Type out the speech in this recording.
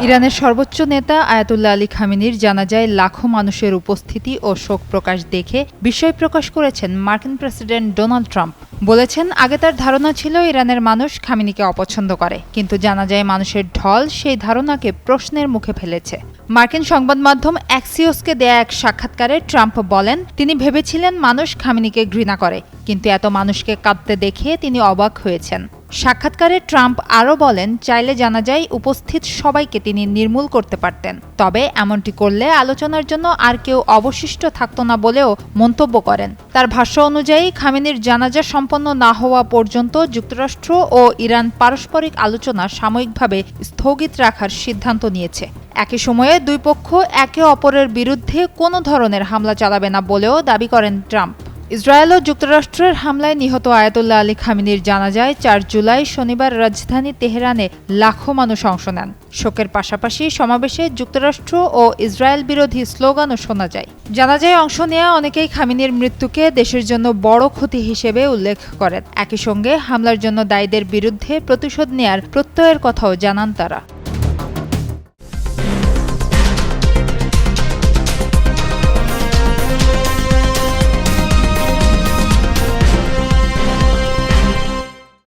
ইরানের সর্বোচ্চ নেতা আয়াতুল্লাহ আলী খামেনির জানাজায় লাখো মানুষের উপস্থিতি ও শোক প্রকাশ দেখে বিস্ময় প্রকাশ করেছেন মার্কিন প্রেসিডেন্ট ডোনাল্ড ট্রাম্প। বলেছেন, আগে তার ধারণা ছিল ইরানের মানুষ খামেনিকে অপছন্দ করে, কিন্তু জানাজায় মানুষের ঢল সেই ধারণাকে প্রশ্নের মুখে ফেলেছে। মার্কিন সংবাদ মাধ্যম অ্যাক্সিওসকে দেয়া এক সাক্ষাৎকারে ট্রাম্প বলেন, তিনি ভেবেছিলেন মানুষ খামেনিকে ঘৃণা করে, কিন্তু এত মানুষকে কাঁদতে দেখে তিনি অবাক হয়েছেন। সাক্ষাৎকারে ট্রাম্প আরও বলেন, চাইলে জানাজায় উপস্থিত সবাইকে তিনি নির্মূল করতে পারতেন, তবে এমনটি করলে আলোচনার জন্য আর কেউ অবশিষ্ট থাকত না বলেও মন্তব্য করেন। তার ভাষ্য অনুযায়ী, খামেনির জানাজা সম্পন্ন না হওয়া পর্যন্ত যুক্তরাষ্ট্র ও ইরান পারস্পরিক আলোচনা সাময়িকভাবে স্থগিত রাখার সিদ্ধান্ত নিয়েছে। একই সময়ে দুই পক্ষ একে অপরের বিরুদ্ধে কোনো ধরনের হামলা চালাবে না বলেও দাবি করেন ট্রাম্প। ইসরায়েল ও যুক্তরাষ্ট্রের হামলায় নিহত আয়াতুল্লাহ আলী খামেনির জানাজায় ৪ জুলাই শনিবার রাজধানী তেহরানে লাখো মানুষ অংশ নেন। শোকের পাশাপাশি সমাবেশে যুক্তরাষ্ট্র ও ইসরায়েল বিরোধী স্লোগানও শোনা যায়। জানাজায় অংশ নেওয়া অনেকেই খামেনির মৃত্যুকে দেশের জন্য বড় ক্ষতি হিসেবে উল্লেখ করেন। একই সঙ্গে হামলার জন্য দায়ীদের বিরুদ্ধে প্রতিশোধ নেয়ার প্রত্যয়ের কথাও জানান তারা।